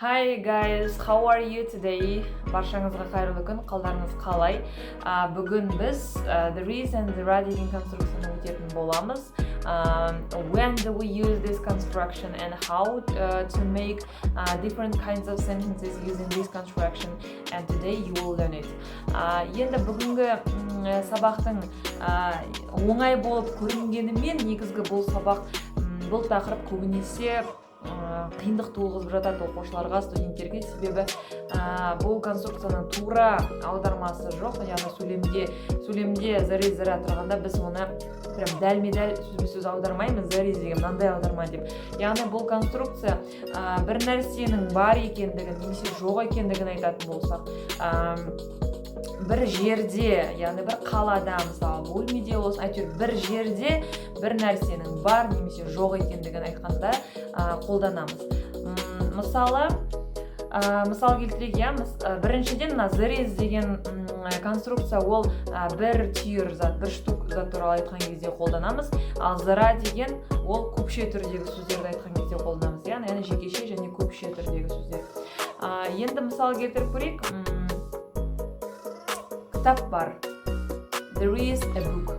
Hi guys, how are you today? Баршаңызға қайырлы күн, қалдарыңыз қалай? Бүгін біз there is and there are деген конструкцияны өтетін боламыз. When do we use this construction and how to make different kinds of sentences using this construction, and today you will learn it. Енді бүгінгі сабақтың оңай болып көрінгенімен негізгі бұл тақырып көбінесе қиындық туғызып жатады оқушыларға, студенттерге, себебі бұл конструкцияның тура аудармасы жоқ. Яғни сөйлемде зарез зара тұрғанда біз оны прям дәлме-дәл сөзбе-сөз аудармаймыз, зарез деген мынандай аударма деп. Яғни бұл конструкция бір нәрсенің бар екендігін немесе жоқ екендігін айтатын болсақ, бір жерде, яғни бір қалада, мысалы бөлмеде болсын, әйтеуір бір жерде бір нәрсенің бар немесе жоқ екендігін айтқанда қолданамыз. Мысал келтірейік, біріншіден зарез деген конструкция ол бір түйір зат, бір штук зат туралы айтқан кезде қолданамыз, ал зара деген ол көпше түрдегі сөздерді айтқан кезде қолданамыз, яғни жекеше және көпше түрдегі сөздер. Енді мысал келтіріп көрейік. Кітап бар. There is a book.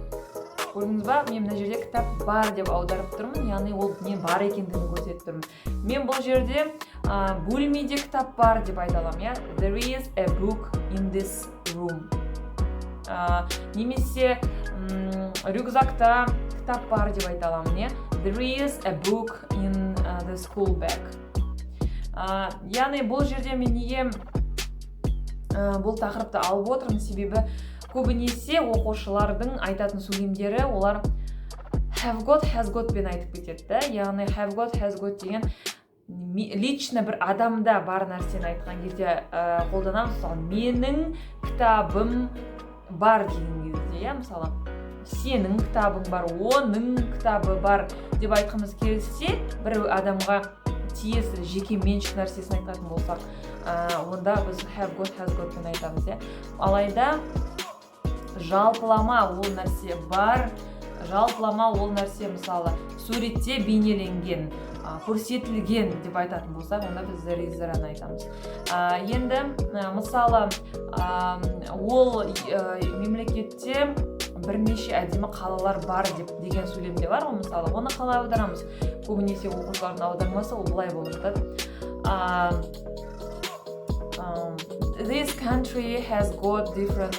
Көрдіңіз ба? Мен мына жерде кітап бар деп аударып тұрмын, яғни ол не бар екендігін көрсетіп тұрмын. Мен бұл жерде бөлмеде кітап бар деп айта аламын, There is a book in this room. Немесе рюкзакта кітап бар деп айта аламын, There is a book in the school bag. Яғни бұл жерде мен неге бұл тақырыпты алып отырмын, себебі көбінесе оқушылардың айтатын сөйлемдері олар have got, has got бен айтып кетеді. Яғни have got, has got деген лично бір адамда бар нәрсені айтқан кезде қолданамыз. Мысалы, менің кітабым бар деген кезде, мысалы, сенің кітабың бар, оның кітабы бар деп айтқымыз келсе, бір адамға тиесілі жеке меншік нәрсесін айтатын болсақ, онда біз have got, has got бен айтамыз. Алайда жалпылама ол нәрсе бар, жалпылама ол нәрсе мысалы суретте бейнеленген, көрсетілген деп айтатын болсақ, онда біз зарез зараны айтамыз. Енді мысалы ол мемлекетте бірнеше әдемі қалалар бар деген сөйлемде бар ғой, мысалы оны қалай аударамыз? Көбінесе оқушылардың аудармасы ол былай болып жатады. This country has got different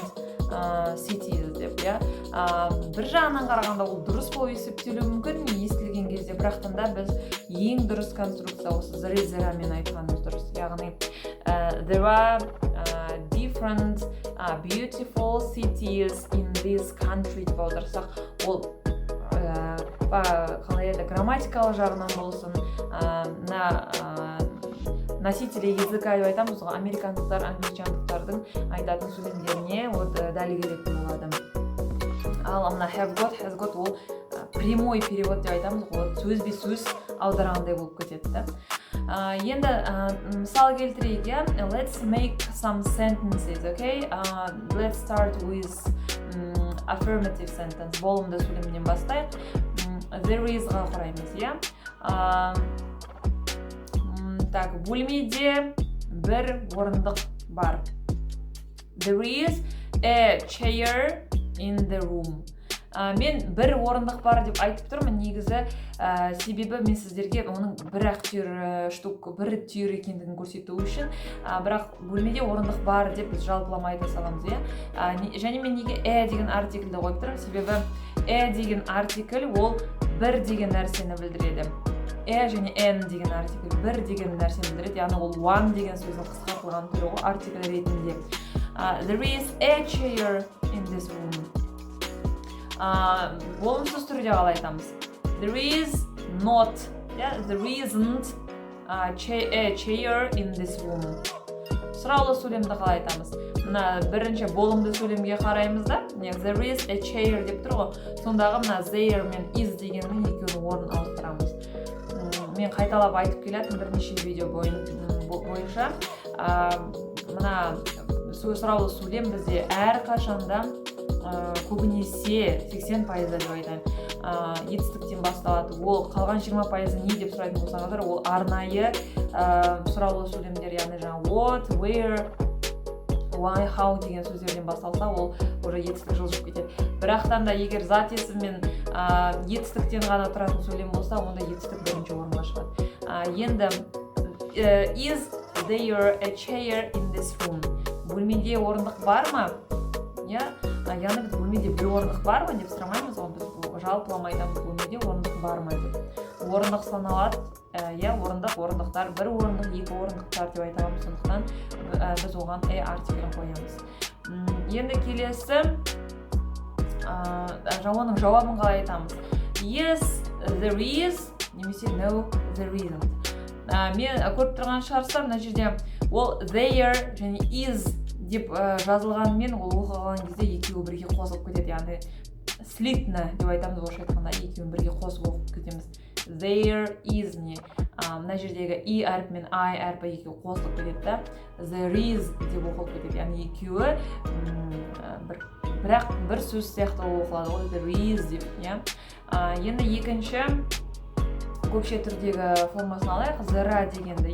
cities деп, бір жағынан қарағанда ол дұрыс болып есептелуі мүмкін естілген кезде, бірақтан да біз ең дұрыс конструкция осы зарез зарамен айтқанымыз дұрыс. Яғни there are different beautiful cities in this country деп аударсақ, ол қалай еді, грамматикалық жағынан болсын, носители языка деп айтамыз ғой, американдықтар, англичандықтардың айтатын сөйлемдеріне дәл келетін болады. Ал мына have got, has got ол прямой перевод деп айтамыз ғой, сөзбе-сөз аударғандай болып кетеді. Енді мысал келтірейік, let's make some sentences, okay? Let's start with affirmative sentence. Болымды сөйлемнен бастайық. There is-ға құраймыз, Так, бөлмеде бір орындық бар. There is a chair in the room. Мен бір орындық бар деп айтып тұрмын, негізі себебі мен сіздерге оның бір түйір екендігін көрсету үшін, бірақ бөлмеде орындық бар деп біз жалпылама айта саламыз. Және мен неге деген артикльді қойып тұрмын, себебі деген артикль ол бір деген нәрсені білдіреді. Және n деген артикль бір деген нәрсені білдіреді, яғни ол one деген сөздің қысқартылған түрі ғой артикль ретінде. There is a chair in this room. Болымсыз түрде қалай айтамыз? There is not, there isn't a chair in this room. Сұраулы сөйлемді қалай айтамыз? Бірінші болымды сөйлемге қараймыз да, there is a chair деп тұр ғой, сондағы there мен is дегеннің екеуінің орнын ауыстырамыз. Мен қайталап айтып келетін бірнеше видео бойынша мына сұраулы сөйлем бізде әр қашанда көбінесе 80% деп айтайын. етістіктен басталады. Ол қалған 20% не деп сұрайтын болсаңыздар, ол арнайы сұраулы сөйлемдер, яғни жаңа what, where, why, how деген сөздерден басталса, ол уже етістік жылжып кетеді. Бірақтан да егер зат есім мен етістіктен ғана тұратын сөйлем болса, онда етістік бірінші орынға шығады. Енді is there a chair in this room? Бөлмеде орындық бар ма? Яғни біз бөлмеде бір орындық бар ма деп сұрамаймыз, ол біз жалпылама айтамыз, бөлмеде орындық бар ма деп. Орындық саналады, орындықтар, бір орындық, екі орындықтар деп айтамыз, сондықтан біз оған артиклін қоямыз. Енді келесі оның жауабын қалай айтамыз? Yes, there is, немесе no, there isn't. Мен көріп тұрған шығарсыздар, мына жерде ол there және is деп жазылғанымен ол оқылған кезде екеуі бірге қосылып кетеді, яғни слитно деп айтамыз, орысша айтқанда екеуін бірге қосып оқып кетеміз. There is не мына жердегі и әрпі мен I әрпі екеуі қосылып кетеді да, there is деп оқылып кетеді, яғни екеуі бірақ бір сөз сияқты оқылады, ол there is деп. Енді екінші көпше түрдегі формасын алайық, there are дегенді.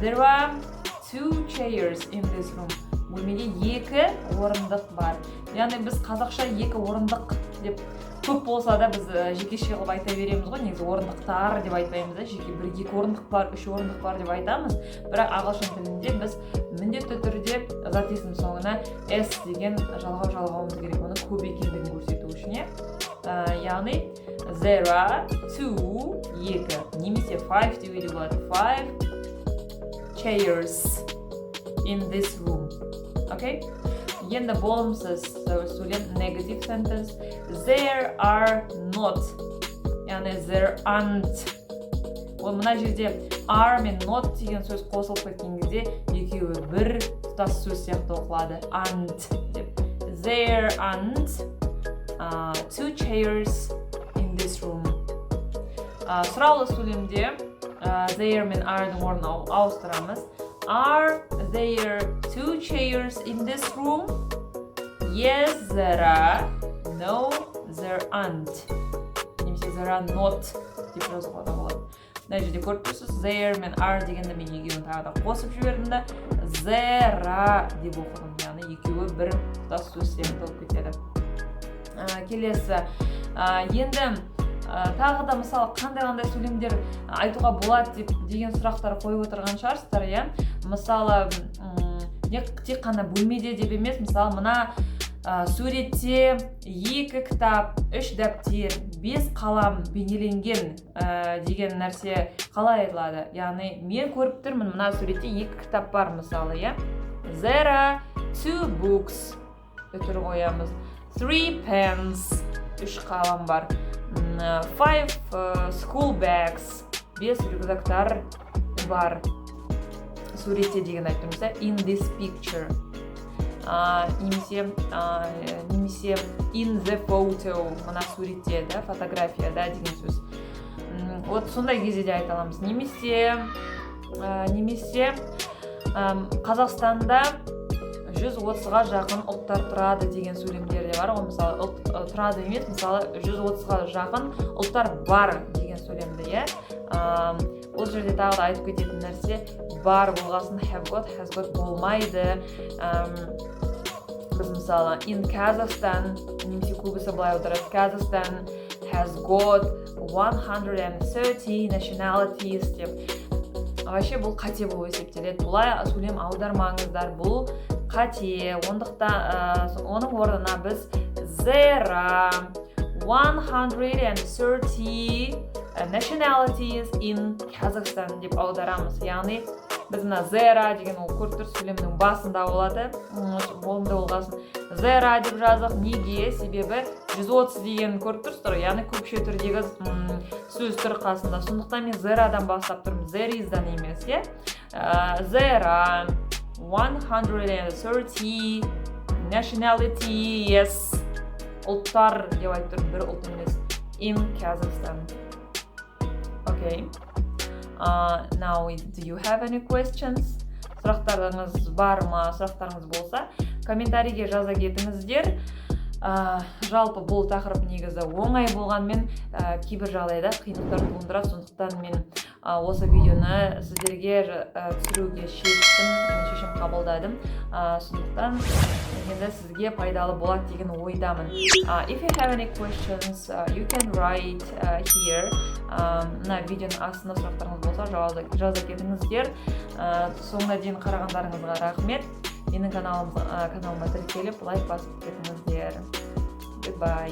There are 2 chairs in this room. Бөлмеде 2 орындық бар. Яғни біз қазақша 2 орындық деп көп болса да біз жекеше қылып айта береміз ғой, негізі орындықтар деп айтпаймыз да, жеке 1-2 орындық бар, 3 орындық бар деп айтамыз. Бірақ ағылшын тілінде біз міндетті түрде зат есім соңына s деген жалғауымыз керек, оны көп екендігін көрсету үшін. Яғни there are 2 немесе 5 деуге болады, 5 chairs in this room. Okay? Енді болымсыз сөйлем negative sentence. There are not. Яғни there aren't. Ол мына жерде are мен not деген сөз қосылып кеткен кезде екеуі бір тұтас сөз сияқты оқылады. Aren't деп. There aren't 2 chairs in this room. Сұраулы сөйлемде there мен are-ның орнын ауыстырамыз. Are there 2 chairs in this room? Yes, there are. No, there aren't. Немесе there are not деп жазуға да болады. Мына жерде көріп тұрсыз, there мен are дегенде мен екеуін тағы да қосып жібердім да, there are деп оқыдым. Яғни екеуі бір тұтас сөз сияқты болып кетеді. Келесі, енді тағы да мысалы қандай сөйлемдер айтуға болады деген сұрақтар қойып отырған шығарсыздар, Мысалы, тек қана бөлмеде деп емес, мысалы мына суретте 2 кітап, 3 дәптер, 5 қалам бейнеленген деген нәрсе қалай айтылады? Яғни мен көріп тұрмын, мына суретте 2 кітап бар мысалы, There are 2 books өтір қоямыз. 3 pens, 3 қалам бар. 5 school bags, 5 рюкзактар бар. Суретте деген айтып тұрмыз, in this picture. Немесе in the photo, мына суретте, фотографияда деген сөз. Вот сондай кезде де айта аламыз. Немесе Қазақстанда 130-ға жақын ұлттар тұрады деген сөйлемдер де бар. Мысалы, тұрады емес, мысалы 130-ға жақын ұлттар бар деген сөйлемді, Ол жерде тағы да айтып кететін нәрсе бар болғасын have got, has got болмайды. Біз мысалы in Kazakhstan, немесе көбісі былай отырады, Kazakhstan has got 130 nationalities деп. Вообще бұл қате болып есептеледі. Бұлай сөйлем аудармаңыздар, бұл қате. Оның орнына біз there are 130 nationalities in Kazakhstan деп аударамыз. Яғни біз мына there деген ол көріп тұр сөйлемнің басында болады, болымды болғасын. There деп жаздық. Неге? Себебі 130 деген көріп тұрсыздар, яғни көпше түрдегі сөз түрі қасында. Сондықтан мен there-дан бастап тұрмын, there is-дан емес, There are 130 nationalities, ұлттар деп айтып тұрмын, бір ұлт емес, in Kazakhstan. Okay. Now, do you have any questions? Сұрақтарыңыз бар ма? Сұрақтарыңыз болса, комментарийге жаза кетіңіздер. жалпы бұл тақырып негізі оңай болғанмен кейбір жағдайда қиындықтар туындырады, сондықтан мен осы видеоны сіздерге түсіруге шешім қабылдадым. Сондықтан енді сізге пайдалы болады деген ойдамын. If you have any questions, you can write here. Мына видеоның астында сұрақтарыңыз болса жаза кетіңіздер. Соңына дейін қарағандарыңызға рахмет. Менің каналыма тіркеліп лайк басып кетіңіздер. Goodbye.